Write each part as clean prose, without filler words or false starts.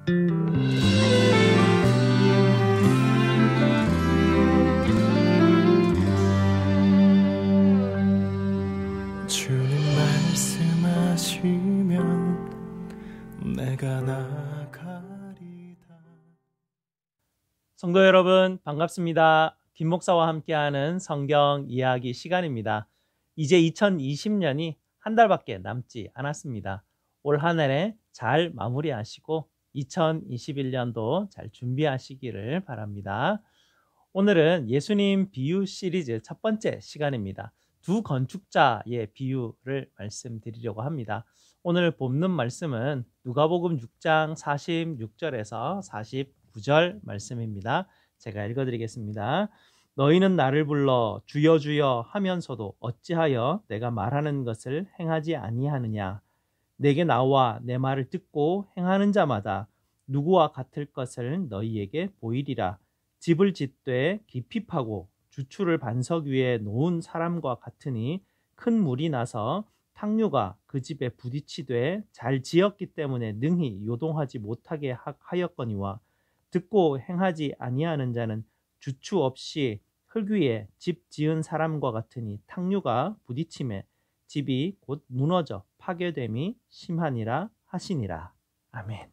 주님 말씀하시면 내가 나가리다. 성도 여러분 반갑습니다. 김 목사와 함께하는 성경 이야기 시간입니다. 이제 2020년이 한 달밖에 남지 않았습니다. 올 한 해 잘 마무리하시고 2021년도 잘 준비하시기를 바랍니다. 오늘은 예수님 비유 시리즈 첫 번째 시간입니다. 두 건축자의 비유를 말씀드리려고 합니다. 오늘 본문 말씀은 누가복음 6장 46절에서 49절 말씀입니다. 제가 읽어드리겠습니다. 너희는 나를 불러 주여 주여 하면서도 어찌하여 내가 말하는 것을 행하지 아니하느냐. 내게 나와 내 말을 듣고 행하는 자마다 누구와 같을 것을 너희에게 보이리라. 집을 짓되 깊이 파고 주추를 반석 위에 놓은 사람과 같으니 큰 물이 나서 탕류가 그 집에 부딪히되 잘 지었기 때문에 능히 요동하지 못하게 하였거니와 듣고 행하지 아니하는 자는 주추 없이 흙 위에 집 지은 사람과 같으니 탕류가 부딪힘에 집이 곧 무너져 파괴됨이 심하니라 하시니라. 아멘.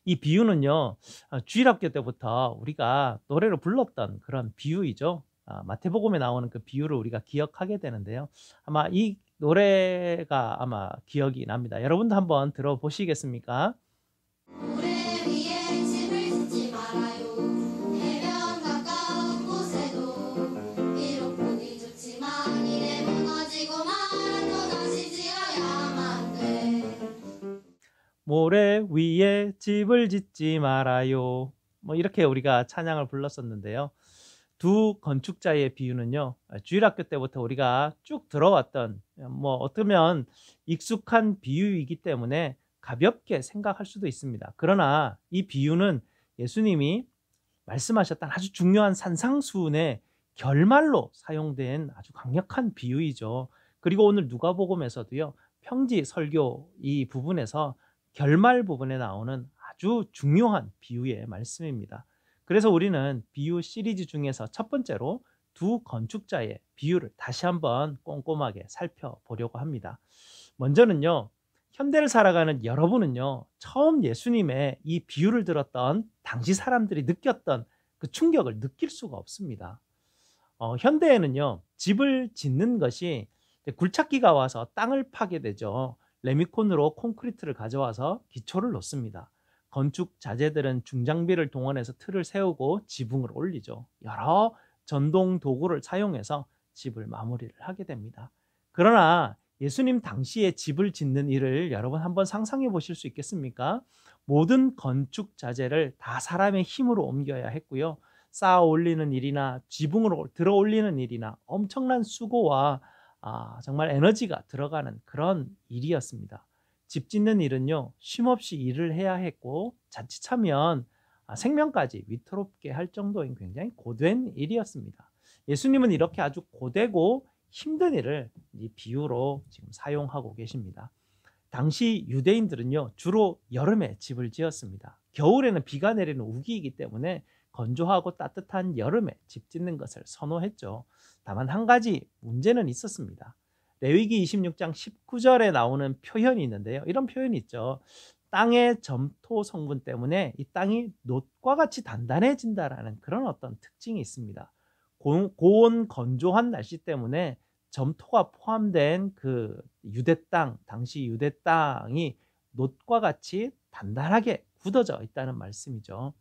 이 비유는요, 주일학교 때부터 우리가 노래로 불렀던 그런 비유이죠. 마태복음에 나오는 그 비유를 우리가 기억하게 되는데요. 아마 이 노래가 아마 기억이 납니다. 여러분도 한번 들어보시겠습니까? 모래 위에 집을 짓지 말아요. 뭐 이렇게 우리가 찬양을 불렀었는데요. 두 건축자의 비유는요, 주일학교 때부터 우리가 쭉 들어왔던, 뭐 어쩌면 익숙한 비유이기 때문에 가볍게 생각할 수도 있습니다. 그러나 이 비유는 예수님이 말씀하셨던 아주 중요한 산상수훈의 결말로 사용된 아주 강력한 비유이죠. 그리고 오늘 누가복음에서도요, 평지 설교 이 부분에서 결말 부분에 나오는 아주 중요한 비유의 말씀입니다. 그래서 우리는 비유 시리즈 중에서 첫 번째로 두 건축자의 비유를 다시 한번 꼼꼼하게 살펴보려고 합니다. 먼저는요, 현대를 살아가는 여러분은요, 처음 예수님의 이 비유를 들었던 당시 사람들이 느꼈던 그 충격을 느낄 수가 없습니다. 현대에는요, 집을 짓는 것이 굴착기가 와서 땅을 파게 되죠. 레미콘으로 콘크리트를 가져와서 기초를 놓습니다. 건축 자재들은 중장비를 동원해서 틀을 세우고 지붕을 올리죠. 여러 전동 도구를 사용해서 집을 마무리를 하게 됩니다. 그러나 예수님 당시에 집을 짓는 일을 여러분 한번 상상해 보실 수 있겠습니까? 모든 건축 자재를 다 사람의 힘으로 옮겨야 했고요. 쌓아 올리는 일이나 지붕으로 들어 올리는 일이나 엄청난 수고와 정말 에너지가 들어가는 그런 일이었습니다. 집 짓는 일은요, 쉼없이 일을 해야 했고 자칫하면 생명까지 위태롭게 할 정도인 굉장히 고된 일이었습니다. 예수님은 이렇게 아주 고되고 힘든 일을 이 비유로 지금 사용하고 계십니다. 당시 유대인들은요, 주로 여름에 집을 지었습니다. 겨울에는 비가 내리는 우기이기 때문에 건조하고 따뜻한 여름에 집 짓는 것을 선호했죠. 다만 한 가지 문제는 있었습니다. 레위기 26장 19절에 나오는 표현이 있는데요. 이런 표현이 있죠. 땅의 점토 성분 때문에 이 땅이 놋과 같이 단단해진다라는 그런 어떤 특징이 있습니다. 고온 건조한 날씨 때문에 점토가 포함된 그 유대 땅, 당시 유대 땅이 놋과 같이 단단하게 굳어져 있다는 말씀이죠.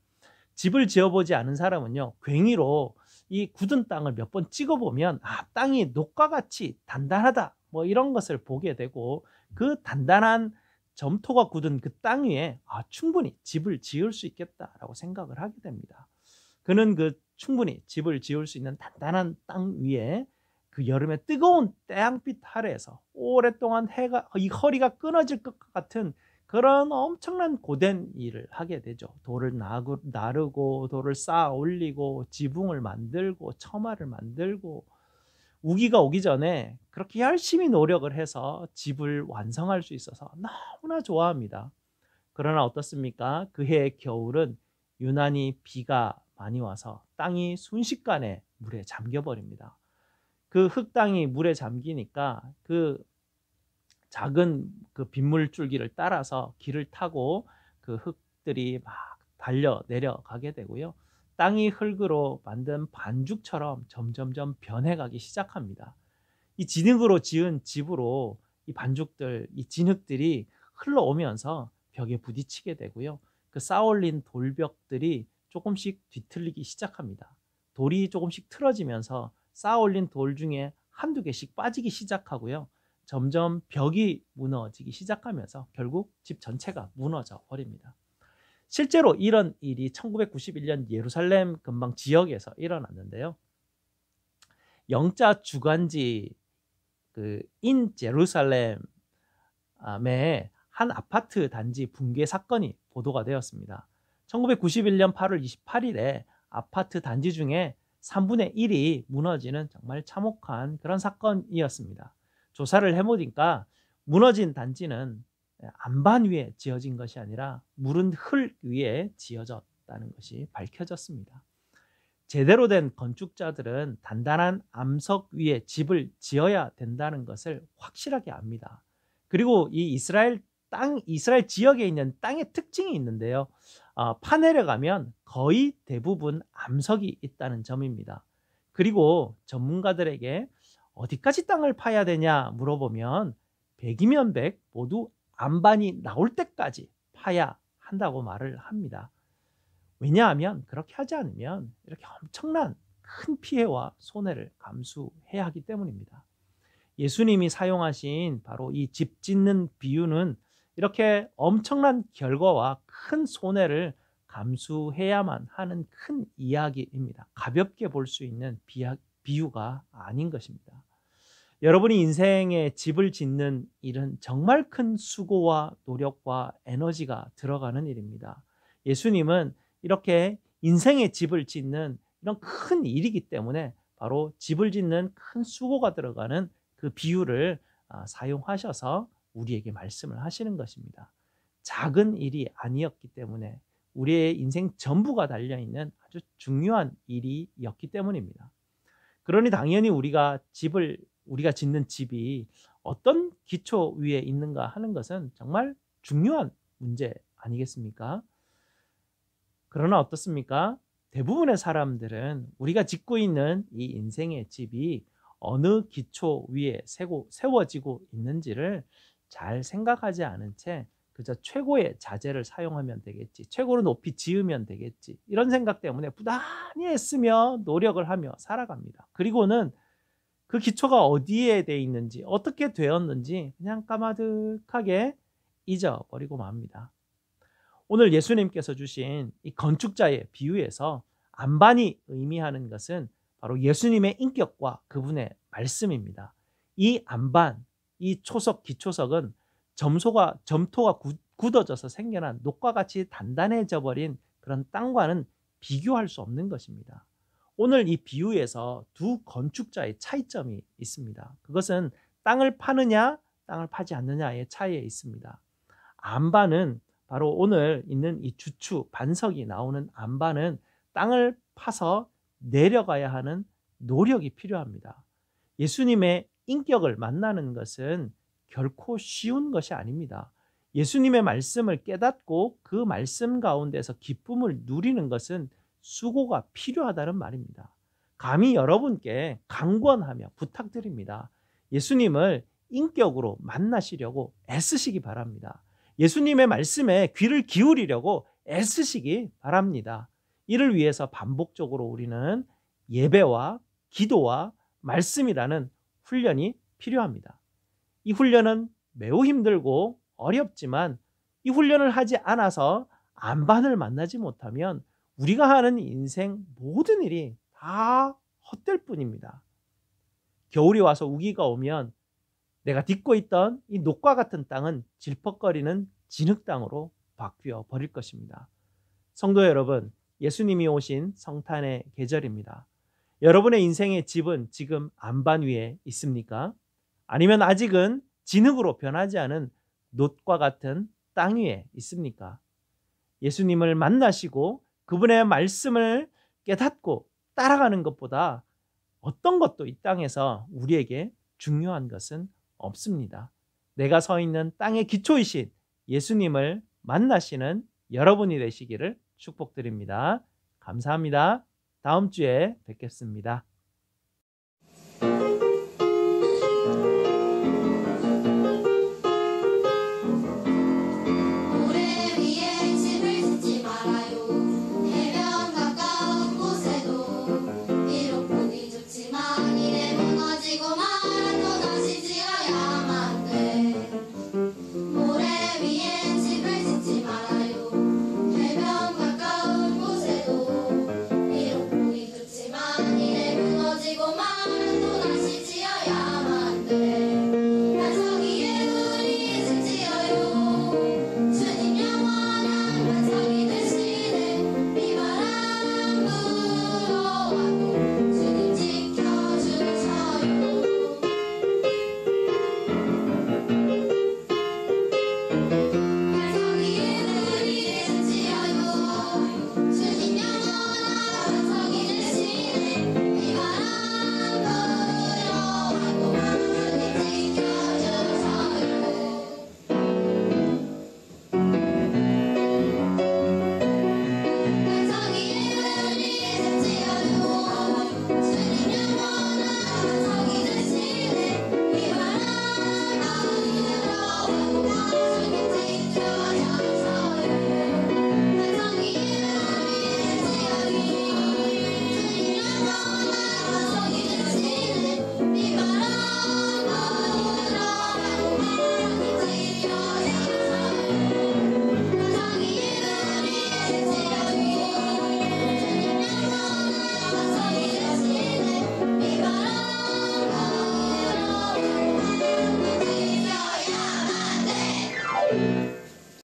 집을 지어보지 않은 사람은요, 괭이로 이 굳은 땅을 몇 번 찍어보면 땅이 놋과 같이 단단하다 뭐 이런 것을 보게 되고, 그 단단한 점토가 굳은 그 땅 위에 충분히 집을 지을 수 있겠다라고 생각을 하게 됩니다. 그는 그 충분히 집을 지을 수 있는 단단한 땅 위에 그 여름에 뜨거운 태양빛 아래에서 오랫동안 이 허리가 끊어질 것 같은 그런 엄청난 고된 일을 하게 되죠. 돌을 나르고 돌을 쌓아 올리고 지붕을 만들고 처마를 만들고, 우기가 오기 전에 그렇게 열심히 노력을 해서 집을 완성할 수 있어서 너무나 좋아합니다. 그러나 어떻습니까? 그해의 겨울은 유난히 비가 많이 와서 땅이 순식간에 물에 잠겨버립니다. 그 흙땅이 물에 잠기니까 그 작은 그 빗물줄기를 따라서 길을 타고 그 흙들이 막 달려 내려가게 되고요. 땅이 흙으로 만든 반죽처럼 점점점 변해가기 시작합니다. 이 진흙으로 지은 집으로 이 반죽들, 이 진흙들이 흘러오면서 벽에 부딪히게 되고요. 그 쌓아올린 돌벽들이 조금씩 뒤틀리기 시작합니다. 돌이 조금씩 틀어지면서 쌓아올린 돌 중에 한두 개씩 빠지기 시작하고요. 점점 벽이 무너지기 시작하면서 결국 집 전체가 무너져 버립니다. 실제로 이런 일이 1991년 예루살렘 근방 지역에서 일어났는데요. 영자 주간지 인 제루살렘의 한 아파트 단지 붕괴 사건이 보도가 되었습니다. 1991년 8월 28일에 아파트 단지 중에 3분의 1이 무너지는 정말 참혹한 그런 사건이었습니다. 조사를 해보니까 무너진 단지는 안반 위에 지어진 것이 아니라 무른 흙 위에 지어졌다는 것이 밝혀졌습니다. 제대로 된 건축자들은 단단한 암석 위에 집을 지어야 된다는 것을 확실하게 압니다. 그리고 이 이스라엘 지역에 있는 땅의 특징이 있는데요. 파내려가면 거의 대부분 암석이 있다는 점입니다. 그리고 전문가들에게 어디까지 땅을 파야 되냐 물어보면 100이면 100 모두 안반이 나올 때까지 파야 한다고 말을 합니다. 왜냐하면 그렇게 하지 않으면 이렇게 엄청난 큰 피해와 손해를 감수해야 하기 때문입니다. 예수님이 사용하신 바로 이 집 짓는 비유는 이렇게 엄청난 결과와 큰 손해를 감수해야만 하는 큰 이야기입니다. 가볍게 볼 수 있는 비유가 아닌 것입니다. 여러분이 인생에 집을 짓는 일은 정말 큰 수고와 노력과 에너지가 들어가는 일입니다. 예수님은 이렇게 인생의 집을 짓는 이런 큰 일이기 때문에 바로 집을 짓는 큰 수고가 들어가는 그 비유를 사용하셔서 우리에게 말씀을 하시는 것입니다. 작은 일이 아니었기 때문에 우리의 인생 전부가 달려있는 아주 중요한 일이었기 때문입니다. 그러니 당연히 우리가 짓는 집이 어떤 기초 위에 있는가 하는 것은 정말 중요한 문제 아니겠습니까? 그러나 어떻습니까? 대부분의 사람들은 우리가 짓고 있는 이 인생의 집이 어느 기초 위에 세워지고 있는지를 잘 생각하지 않은 채 그저 최고의 자재를 사용하면 되겠지, 최고로 높이 지으면 되겠지, 이런 생각 때문에 부단히 애쓰며 노력을 하며 살아갑니다. 그리고는 그 기초가 어디에 돼 있는지, 어떻게 되었는지 그냥 까마득하게 잊어버리고 맙니다. 오늘 예수님께서 주신 이 건축자의 비유에서 안반이 의미하는 것은 바로 예수님의 인격과 그분의 말씀입니다. 이 안반, 이 초석, 기초석은 점토가 굳어져서 생겨난 녹과 같이 단단해져 버린 그런 땅과는 비교할 수 없는 것입니다. 오늘 이 비유에서 두 건축자의 차이점이 있습니다. 그것은 땅을 파느냐 땅을 파지 않느냐의 차이에 있습니다. 안반은 바로 오늘 있는 이 주추, 반석이 나오는 안반은 땅을 파서 내려가야 하는 노력이 필요합니다. 예수님의 인격을 만나는 것은 결코 쉬운 것이 아닙니다. 예수님의 말씀을 깨닫고 그 말씀 가운데서 기쁨을 누리는 것은 수고가 필요하다는 말입니다. 감히 여러분께 강권하며 부탁드립니다. 예수님을 인격으로 만나시려고 애쓰시기 바랍니다. 예수님의 말씀에 귀를 기울이려고 애쓰시기 바랍니다. 이를 위해서 반복적으로 우리는 예배와 기도와 말씀이라는 훈련이 필요합니다. 이 훈련은 매우 힘들고 어렵지만 이 훈련을 하지 않아서 안반을 만나지 못하면 우리가 하는 인생 모든 일이 다 헛될 뿐입니다. 겨울이 와서 우기가 오면 내가 딛고 있던 이 녹과 같은 땅은 질퍽거리는 진흙 땅으로 바뀌어 버릴 것입니다. 성도 여러분, 예수님이 오신 성탄의 계절입니다. 여러분의 인생의 집은 지금 안반 위에 있습니까? 아니면 아직은 진흙으로 변하지 않은 놋과 같은 땅 위에 있습니까? 예수님을 만나시고 그분의 말씀을 깨닫고 따라가는 것보다 어떤 것도 이 땅에서 우리에게 중요한 것은 없습니다. 내가 서 있는 땅의 기초이신 예수님을 만나시는 여러분이 되시기를 축복드립니다. 감사합니다. 다음 주에 뵙겠습니다.